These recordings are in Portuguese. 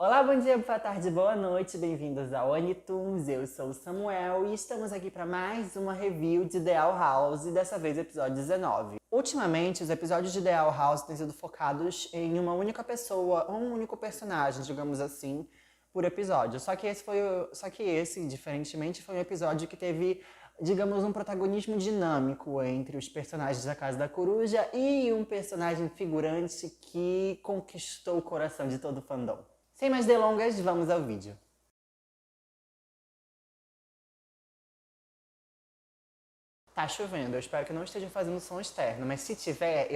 Olá, bom dia, boa tarde, boa noite, bem-vindos ao Anitunes. Eu sou o Samuel e estamos aqui para mais uma review de The Owl House, dessa vez episódio 19. Ultimamente, os episódios de The Owl House têm sido focados em uma única pessoa, ou um único personagem, digamos assim, por episódio. Só que esse, diferentemente, foi um episódio que teve, digamos, um protagonismo dinâmico entre os personagens da Casa da Coruja e um personagem figurante que conquistou o coração de todo o fandom. Sem mais delongas, vamos ao vídeo. Tá chovendo, eu espero que não esteja fazendo som externo, mas se tiver,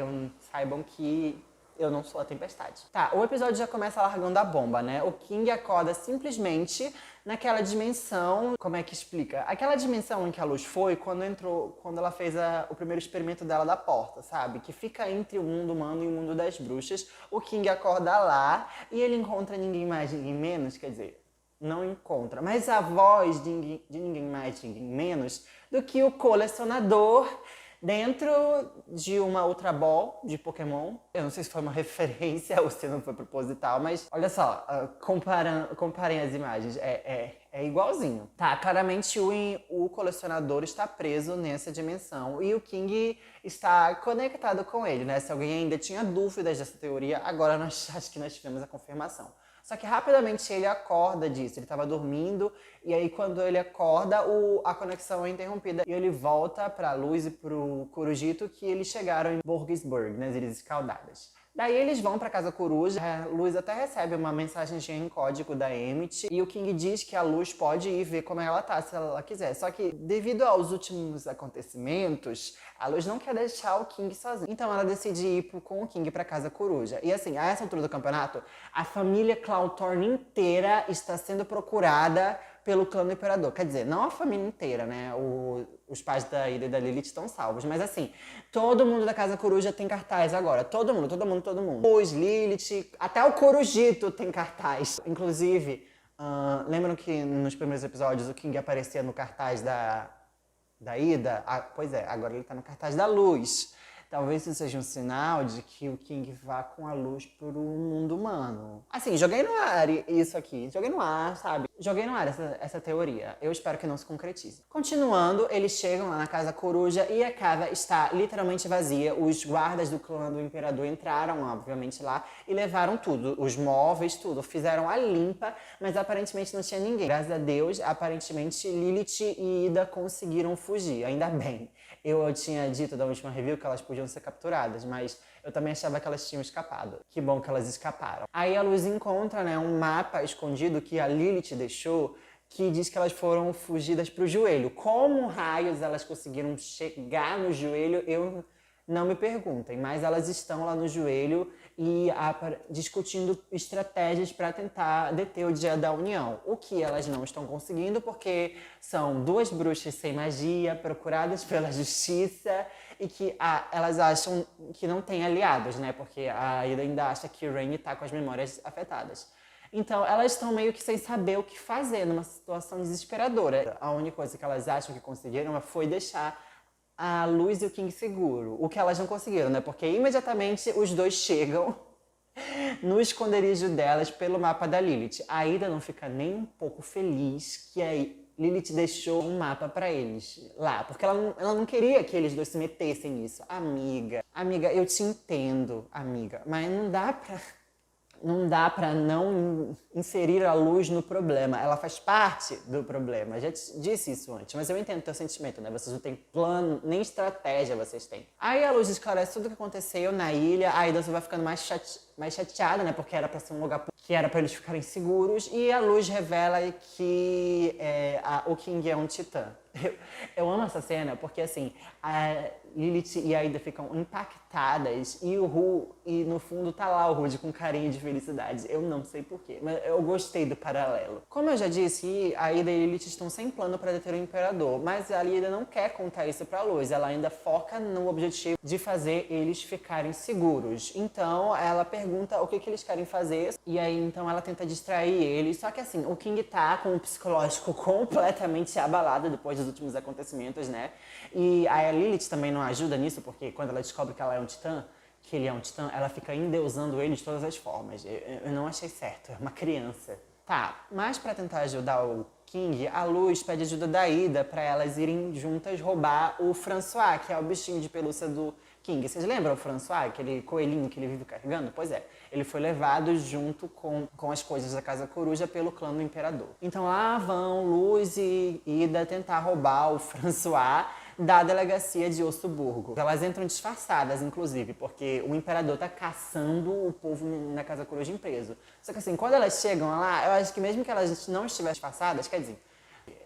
saibam que eu não sou a tempestade. Tá, o episódio já começa largando a bomba, né? O King acorda simplesmente naquela dimensão, como é que explica? Aquela dimensão em que a luz foi quando ela fez o primeiro experimento dela da porta, sabe? Que fica entre o mundo humano e o mundo das bruxas. O King acorda lá e ele encontra ninguém mais, ninguém menos, quer dizer, não encontra, mas a voz de ninguém mais, ninguém menos do que o colecionador dentro de uma Ultra Ball de Pokémon. Eu não sei se foi uma referência ou se não foi proposital, mas olha só, comparem as imagens, é igualzinho. Tá, claramente o colecionador está preso nessa dimensão e o King está conectado com ele, né? Se alguém ainda tinha dúvidas dessa teoria, agora acho que nós tivemos a confirmação. Só que rapidamente ele acorda disso, ele estava dormindo, e aí quando ele acorda, a conexão é interrompida. E ele volta para a Luz e para o Corujito que eles chegaram em Borgisburg, nas Ilhas Escaldadas. Daí eles vão para Casa Coruja, a Luz até recebe uma mensagem em código da Emmett, e o King diz que a Luz pode ir ver como ela tá, se ela quiser. Só que, devido aos últimos acontecimentos, a Luz não quer deixar o King sozinho. Então ela decide ir com o King para Casa Coruja. E assim, a essa altura do campeonato, a família Clawthorne inteira está sendo procurada pelo clã do Imperador. Quer dizer, não a família inteira, né? Os pais da Ida e da Lilith estão salvos. Mas assim, todo mundo da Casa Coruja tem cartaz agora. Todo mundo. Os Lilith, até o Corujito tem cartaz. Inclusive, lembram que nos primeiros episódios o King aparecia no cartaz da Ida? Pois é, agora ele tá no cartaz da Luz. Talvez isso seja um sinal de que o King vá com a luz pro mundo humano. Assim, joguei no ar isso aqui. Joguei no ar, sabe? Joguei no ar essa teoria. Eu espero que não se concretize. Continuando, eles chegam lá na Casa Coruja e a casa está literalmente vazia. Os guardas do clã do Imperador entraram, obviamente, lá e levaram tudo. Os móveis, tudo. Fizeram a limpa, mas aparentemente não tinha ninguém. Graças a Deus, aparentemente Lilith e Ida conseguiram fugir. Ainda bem. Eu tinha dito da última review que elas podiam ser capturadas, mas eu também achava que elas tinham escapado. Que bom que elas escaparam. Aí a Luz encontra, né, um mapa escondido que a Lilith deixou, que diz que elas foram fugidas pro joelho. Como raios elas conseguiram chegar no joelho, eu não me perguntem, mas elas estão lá no joelho e discutindo estratégias para tentar deter o Dia da União. O que elas não estão conseguindo porque são duas bruxas sem magia, procuradas pela justiça e que elas acham que não tem aliados, né? Porque a Ida ainda acha que Rain está com as memórias afetadas. Então, elas estão meio que sem saber o que fazer numa situação desesperadora. A única coisa que elas acham que conseguiram foi deixar a Luz e o King seguro. O que elas não conseguiram, né? Porque imediatamente os dois chegam no esconderijo delas pelo mapa da Lilith. A Ida não fica nem um pouco feliz que a Lilith deixou um mapa pra eles lá. Porque ela não queria que eles dois se metessem nisso. Amiga, eu te entendo, amiga. Mas não dá pra não inserir a Luz no problema. Ela faz parte do problema. Já disse isso antes, mas eu entendo o teu sentimento, né? Vocês não têm plano, nem estratégia vocês têm. Aí a Luz esclarece tudo o que aconteceu na ilha. A Ida vai ficando mais chateada, né? Porque era pra ser um lugar que era pra eles ficarem seguros. E a Luz revela que o King é um titã. Eu amo essa cena porque, assim, a Lilith e a Ida ficam impactadas e no fundo tá lá o Rude com carinho de felicidade. Eu não sei porquê, mas eu gostei do paralelo. Como eu já disse, a Ida e a Lilith estão sem plano para deter o Imperador, mas a Ida não quer contar isso pra Luz. Ela ainda foca no objetivo de fazer eles ficarem seguros. Então, ela pergunta o que eles querem fazer e aí, então, ela tenta distrair eles. Só que, assim, o King tá com o psicológico completamente abalado depois dos últimos acontecimentos, né? E a Lilith também não ajuda nisso, porque quando ela descobre que ela é um titã, que ele é um titã, ela fica endeusando ele de todas as formas. Eu não achei certo, é uma criança. Tá, mas pra tentar ajudar o King, a Luz pede ajuda da Ida pra elas irem juntas roubar o François, que é o bichinho de pelúcia do King. Vocês lembram o François, aquele coelhinho que ele vive carregando? Pois é, ele foi levado junto com as coisas da Casa Coruja pelo clã do Imperador. Então lá vão Luz e Ida tentar roubar o François da delegacia de Ossoburgo. Elas entram disfarçadas, inclusive, porque o Imperador tá caçando o povo na Casa Coruja em preso. Só que assim, quando elas chegam lá, eu acho que mesmo que elas não estivessem disfarçadas, quer dizer,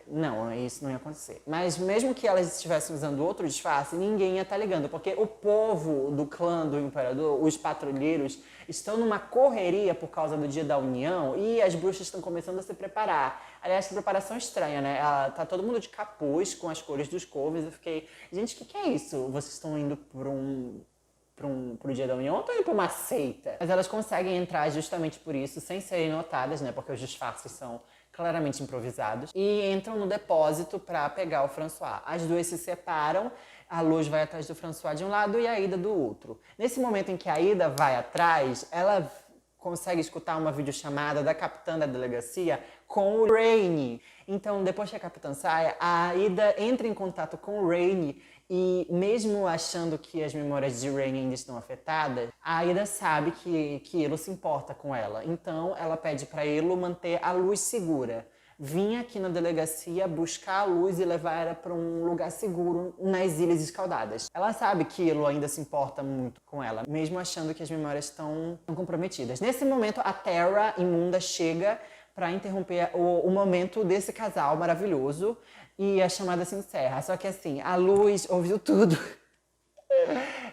não, isso não ia acontecer. Mas mesmo que elas estivessem usando outro disfarce, ninguém ia estar ligando, porque o povo do clã do Imperador, os patrulheiros, estão numa correria por causa do Dia da União e as bruxas estão começando a se preparar. Aliás, que preparação estranha, né? Tá todo mundo de capuz com as cores dos couves. Eu fiquei, gente, o que é isso? Vocês estão indo pro Dia da União ou estão indo pra uma seita? Mas elas conseguem entrar justamente por isso, sem serem notadas, né? Porque os disfarces são claramente improvisados, e entram no depósito para pegar o François. As duas se separam, a Luz vai atrás do François de um lado e a Ida do outro. Nesse momento em que a Ida vai atrás, ela consegue escutar uma videochamada da capitã da delegacia com o Rainy. Então, depois que a capitã sai, a Ida entra em contato com o Rainy e, mesmo achando que as memórias de Rainy ainda estão afetadas, a Ida sabe que Ilo se importa com ela. Então, ela pede para Ilo manter a Luz segura. Vim aqui na delegacia buscar a Luz e levar ela para um lugar seguro nas Ilhas Escaldadas. Ela sabe que Ilo ainda se importa muito com ela, mesmo achando que as memórias estão comprometidas. Nesse momento, a Terra imunda chega para interromper o momento desse casal maravilhoso e a chamada se encerra. Só que assim, a Luz ouviu tudo.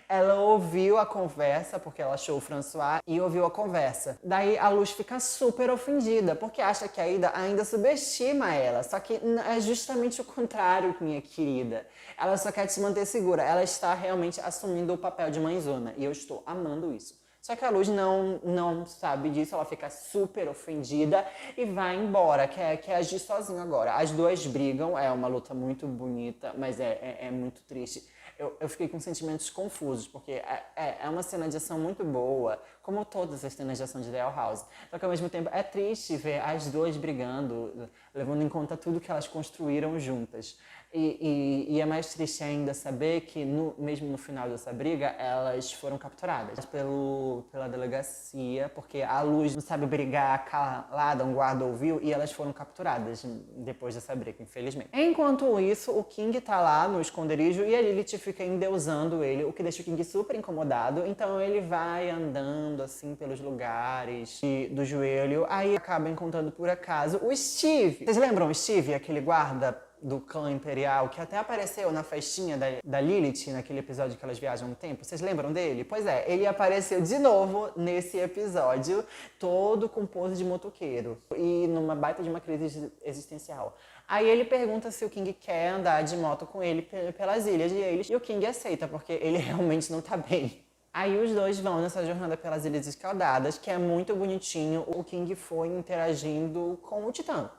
Ela ouviu a conversa, porque ela achou o François, e ouviu a conversa. Daí a Luz fica super ofendida, porque acha que a Ida ainda subestima ela. Só que é justamente o contrário, minha querida. Ela só quer te manter segura. Ela está realmente assumindo o papel de mãezona. E eu estou amando isso. Só que a Luz não sabe disso, ela fica super ofendida e vai embora, quer agir sozinha agora. As duas brigam, é uma luta muito bonita, mas é muito triste. Eu fiquei com sentimentos confusos, porque é uma cena de ação muito boa, como todas as cenas de ação de The Owl House. Só que ao mesmo tempo é triste ver as duas brigando, levando em conta tudo que elas construíram juntas. E é mais triste ainda saber que, mesmo no final dessa briga, elas foram capturadas pela delegacia, porque a Luz não sabe brigar calada, um guarda ouviu, e elas foram capturadas depois dessa briga, infelizmente. Enquanto isso, o King tá lá no esconderijo e a Lilith fica endeusando ele, o que deixa o King super incomodado. Então ele vai andando assim pelos lugares do joelho, aí acaba encontrando por acaso o Steve. Vocês lembram o Steve, aquele guarda do clã imperial, que até apareceu na festinha da Lilith, naquele episódio que elas viajam no tempo? Vocês lembram dele? Pois é, ele apareceu de novo nesse episódio, todo com pose de motoqueiro e numa baita de uma crise existencial. Aí ele pergunta se o King quer andar de moto com ele pelas ilhas e o King aceita, porque ele realmente não tá bem. Aí os dois vão nessa jornada pelas Ilhas Escaldadas, que é muito bonitinho. O King foi interagindo com o Titã.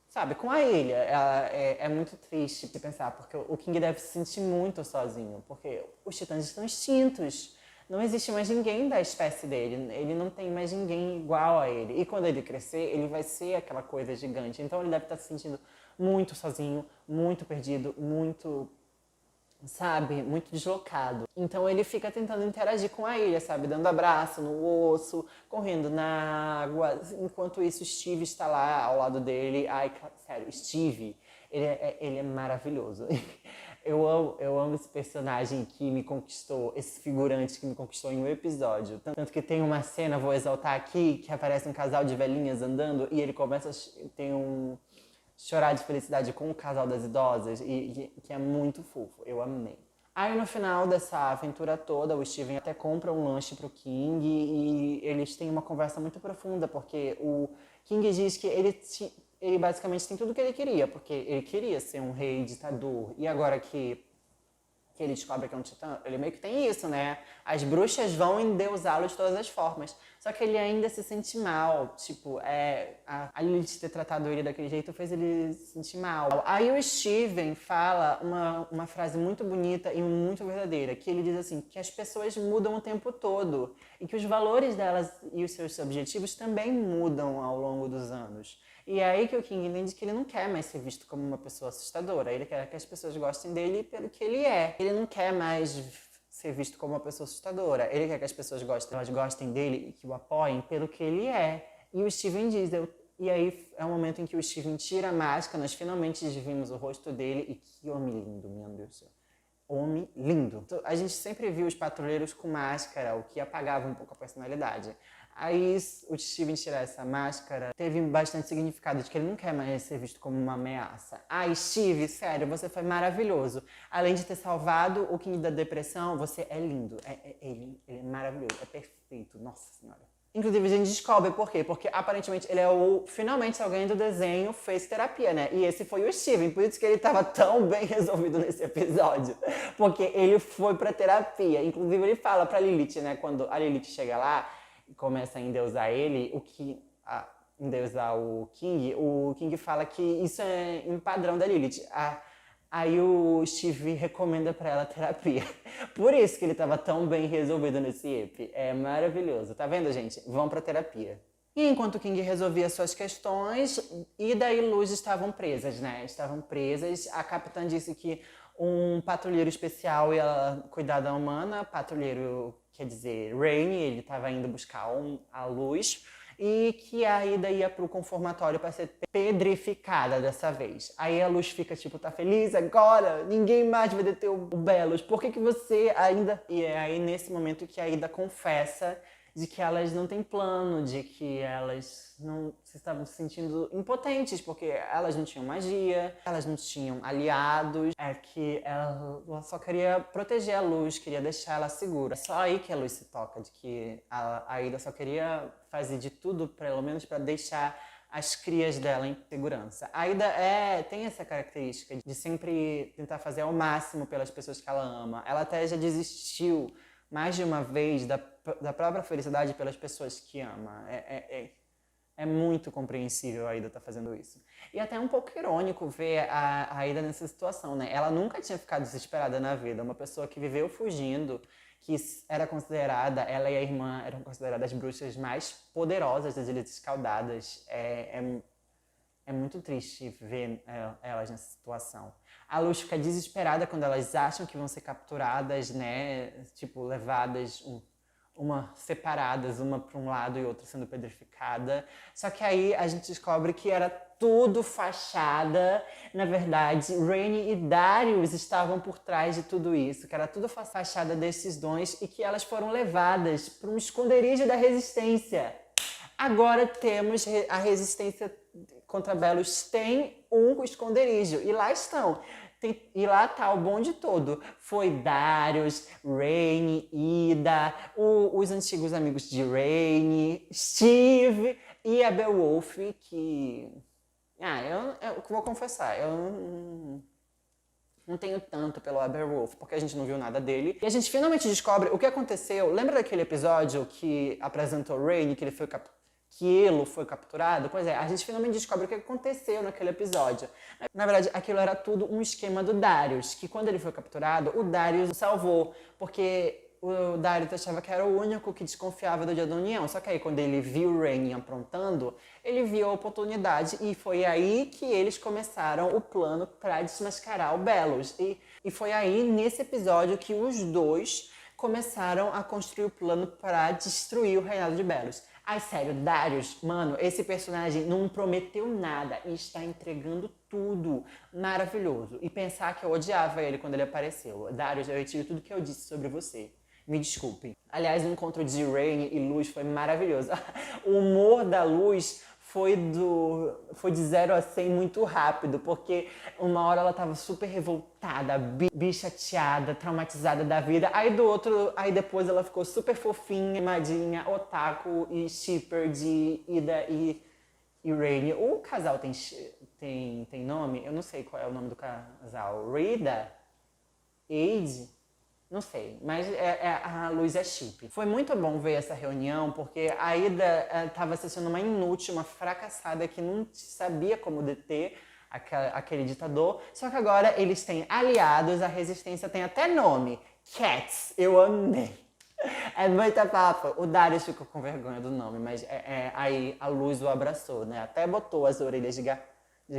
Sabe, com a ilha. É muito triste de pensar, porque o King deve se sentir muito sozinho, porque os titãs estão extintos. Não existe mais ninguém da espécie dele, ele não tem mais ninguém igual a ele. E quando ele crescer, ele vai ser aquela coisa gigante. Então ele deve estar se sentindo muito sozinho, muito perdido, muito, sabe, muito deslocado. Então ele fica tentando interagir com a ilha, sabe, dando abraço no osso, correndo na água. Enquanto isso, Steve está lá ao lado dele. Ai, sério, Steve, ele é maravilhoso. Eu amo esse personagem que me conquistou, esse figurante que me conquistou em um episódio. Tanto que tem uma cena, vou exaltar aqui, que aparece um casal de velhinhas andando e ele começa a ter chorar de felicidade com o casal das idosas, e que é muito fofo. Eu amei. Aí no final dessa aventura toda, o Steven até compra um lanche pro King e eles têm uma conversa muito profunda, porque o King diz que ele basicamente tem tudo o que ele queria, porque ele queria ser um rei ditador. E agora que que ele descobre que é um titã, ele meio que tem isso, né? As bruxas vão endeusá-lo de todas as formas. Só que ele ainda se sente mal. Tipo, a Lilith ter tratado ele daquele jeito fez ele se sentir mal. Aí o Steven fala uma frase muito bonita e muito verdadeira, que ele diz assim, que as pessoas mudam o tempo todo e que os valores delas e os seus objetivos também mudam ao longo dos anos. E é aí que o King entende que ele não quer mais ser visto como uma pessoa assustadora. Ele quer que as pessoas gostem dele pelo que ele é. Ele não quer mais ser visto como uma pessoa assustadora. Ele quer que as pessoas elas gostem dele e que o apoiem pelo que ele é. E o Steven diz, e aí é o momento em que o Steven tira a máscara, nós finalmente vimos o rosto dele e que homem lindo, meu Deus do céu. Homem lindo. A gente sempre viu os patrulheiros com máscara, o que apagava um pouco a personalidade. Aí o Steven tirar essa máscara teve bastante significado de que ele não quer mais ser visto como uma ameaça. Ai, Steve, sério, você foi maravilhoso. Além de ter salvado o King da depressão, você é lindo. Ele é maravilhoso, é perfeito. Nossa Senhora. Inclusive, a gente descobre por quê. Porque aparentemente ele é finalmente alguém do desenho fez terapia, né? E esse foi o Steven, por isso que ele tava tão bem resolvido nesse episódio. Porque ele foi pra terapia. Inclusive, ele fala pra Lilith, né? Quando a Lilith chega lá e começa a endeusar ele, endeusar o King fala que isso é um padrão da Lilith. Aí o Steve recomenda pra ela terapia. Por isso que ele tava tão bem resolvido nesse EP. É maravilhoso. Tá vendo, gente? Vão pra terapia. E enquanto o King resolvia suas questões, Ida e Luz estavam presas, né? Estavam presas. A capitã disse que um patrulheiro especial ia cuidar da humana. Patrulheiro, quer dizer, Rain, ele estava indo buscar a Luz. E que a Ida ia pro conformatório para ser pedrificada dessa vez. Aí a Luz fica tipo, tá feliz agora? Ninguém mais vai deter o Belos. Por que você ainda... E é aí nesse momento que a Ida confessa de que elas não têm plano, de que elas não se estavam se sentindo impotentes, porque elas não tinham magia, elas não tinham aliados, que ela só queria proteger a Luz, queria deixar ela segura. É só aí que a Luz se toca, de que a Ida só queria fazer de tudo, pelo menos, para deixar as crias dela em segurança. A Ida tem essa característica de sempre tentar fazer ao máximo pelas pessoas que ela ama. Ela até já desistiu mais de uma vez da própria felicidade pelas pessoas que ama. É muito compreensível a Ida estar fazendo isso. E até um pouco irônico ver a Ida nessa situação, né? Ela nunca tinha ficado desesperada na vida. Uma pessoa que viveu fugindo, que era considerada, ela e a irmã eram consideradas as bruxas mais poderosas das Ilhas Escaldadas. É muito triste ver elas nessa situação. A Luz fica desesperada quando elas acham que vão ser capturadas, né? Tipo, levadas, separadas, uma para um lado e outra sendo pedrificada. Só que aí a gente descobre que era tudo fachada. Na verdade, Rainy e Darius estavam por trás de tudo isso, que era tudo fachada desses dons e que elas foram levadas para um esconderijo da resistência. Agora temos a resistência contra Belos tem um esconderijo. E lá estão. E lá tá o bonde todo. Foi Darius, Rainy, Ida, os antigos amigos de Rainy, Steve e a Beowulf, que... eu vou confessar, eu não tenho tanto pelo Aberwolf, porque a gente não viu nada dele. E a gente finalmente descobre o que aconteceu. Lembra daquele episódio que apresentou Rainy, que ele foi capturado? Pois é, a gente finalmente descobre o que aconteceu naquele episódio. Na verdade, aquilo era tudo um esquema do Darius, que quando ele foi capturado, o Darius o salvou, porque o Darius achava que era o único que desconfiava do Dia da União. Só que aí, quando ele viu o Rainy aprontando, ele viu a oportunidade e foi aí que eles começaram o plano para desmascarar o Belos. E foi aí, nesse episódio, que os dois começaram a construir o plano para destruir o reinado de Belos. Ai, sério, Darius, mano, esse personagem não prometeu nada e está entregando tudo. Maravilhoso. E pensar que eu odiava ele quando ele apareceu. Darius, eu retiro tudo que eu disse sobre você. Me desculpem. Aliás, o encontro de Rainy e Luz foi maravilhoso. O humor da Luz foi de 0 a 100 muito rápido, porque uma hora ela tava super revoltada, bichateada, traumatizada da vida, aí depois ela ficou super fofinha, mimadinha, otaku e shipper de Ida e Rainy. O casal tem nome? Eu não sei qual é o nome do casal. Rida? Aide? Não sei, mas a Luz é chip. Foi muito bom ver essa reunião, porque a Ida estava se sendo uma inútil, uma fracassada que não sabia como deter aquele ditador. Só que agora eles têm aliados, a resistência tem até nome. Cats, eu amei. É muita papo. O Darius ficou com vergonha do nome, mas aí a Luz o abraçou, né? Até botou as orelhas de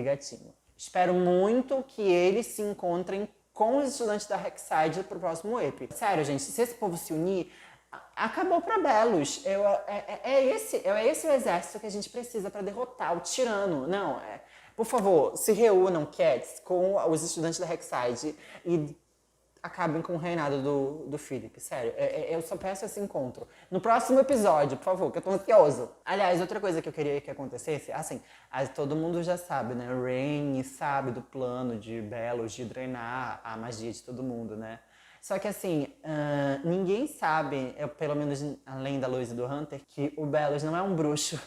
gatinho. Espero muito que eles se encontrem com os estudantes da Rek'Sai pro próximo EP. Sério, gente, se esse povo se unir, acabou pra Belos. É esse o exército que a gente precisa pra derrotar o tirano. Não, por favor, se reúnam, Cats, com os estudantes da Rek'Sai e acabem com o reinado do Philip. Sério, eu só peço esse encontro. No próximo episódio, por favor, que eu tô ansioso. Aliás, outra coisa que eu queria que acontecesse, assim, todo mundo já sabe, né? Rain sabe do plano de Belos de drenar a magia de todo mundo, né? Só que assim, ninguém sabe, pelo menos além da Luz e do Hunter, que o Belos não é um bruxo.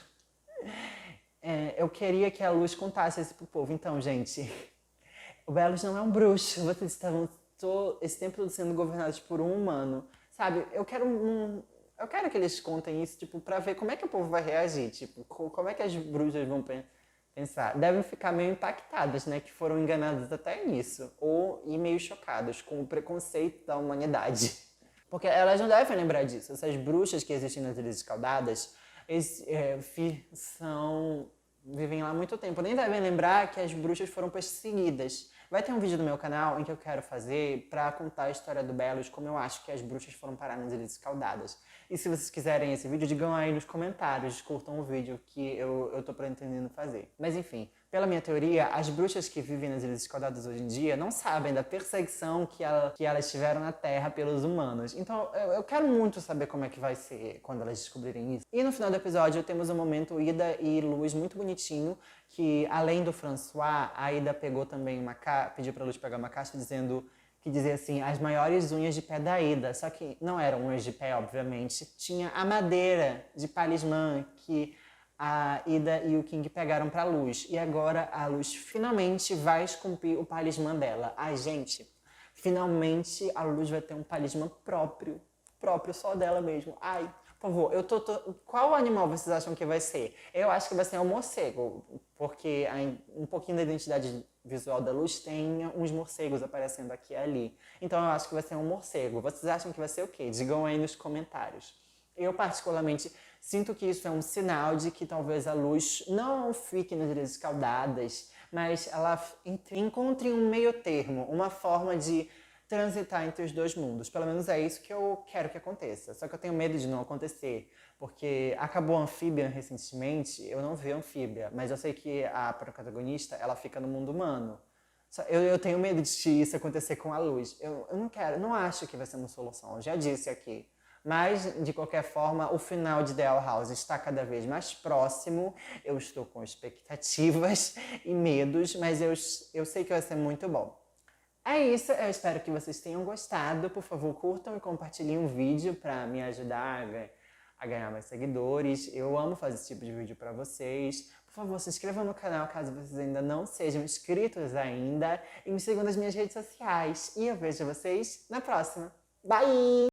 Eu queria que a Luz contasse isso pro povo. Então, gente, o Belos não é um bruxo. Vocês estavam esse tempo todo sendo governados por um humano, sabe? Eu quero que eles contem isso, tipo, pra ver como é que o povo vai reagir, tipo, como é que as bruxas vão pensar. Devem ficar meio impactadas, né, que foram enganadas até nisso, e meio chocadas com o preconceito da humanidade. Porque elas não devem lembrar disso. Essas bruxas que existem nas Ilhas Escaldadas, vivem lá há muito tempo. Nem devem lembrar que as bruxas foram perseguidas. Vai ter um vídeo no meu canal em que eu quero fazer pra contar a história do Belos, como eu acho que as bruxas foram parar nas Ilhas Escaldadas. E se vocês quiserem esse vídeo, digam aí nos comentários, curtam o vídeo que eu tô pretendendo fazer. Mas enfim, pela minha teoria, as bruxas que vivem nas Ilhas Escaldadas hoje em dia não sabem da perseguição que elas tiveram na Terra pelos humanos. Então eu quero muito saber como é que vai ser quando elas descobrirem isso. E no final do episódio temos um momento Ida e Luz muito bonitinho, que além do François, a Ida pegou também pediu pra Luz pegar uma caixa que dizia assim, as maiores unhas de pé da Ida. Só que não eram unhas de pé, obviamente. Tinha a madeira de palismã que a Ida e o King pegaram pra Luz. E agora a Luz finalmente vai esculpir o palismã dela. Ai, gente, finalmente a Luz vai ter um palismã próprio só dela mesmo. Ai, por favor, qual animal vocês acham que vai ser? Eu acho que vai ser um morcego, porque um pouquinho da identidade visual da Luz tem uns morcegos aparecendo aqui e ali. Então eu acho que vai ser um morcego. Vocês acham que vai ser o quê? Digam aí nos comentários. Eu, particularmente, sinto que isso é um sinal de que talvez a Luz não fique nas Ilhas Escaldadas, mas ela encontre um meio termo, uma forma de transitar entre os dois mundos. Pelo menos é isso que eu quero que aconteça. Só que eu tenho medo de não acontecer, porque acabou a Amphibian recentemente, eu não vi a Amphibian, mas eu sei que a protagonista, ela fica no mundo humano. Eu tenho medo de isso acontecer com a Luz. Eu não acho que vai ser uma solução, eu já disse aqui. Mas, de qualquer forma, o final de The Owl House está cada vez mais próximo. Eu estou com expectativas e medos, mas eu sei que vai ser muito bom. É isso, eu espero que vocês tenham gostado. Por favor, curtam e compartilhem o vídeo para me ajudar a ganhar mais seguidores. Eu amo fazer esse tipo de vídeo para vocês. Por favor, se inscrevam no canal caso vocês ainda não sejam inscritos ainda. E me sigam nas minhas redes sociais. E eu vejo vocês na próxima. Bye!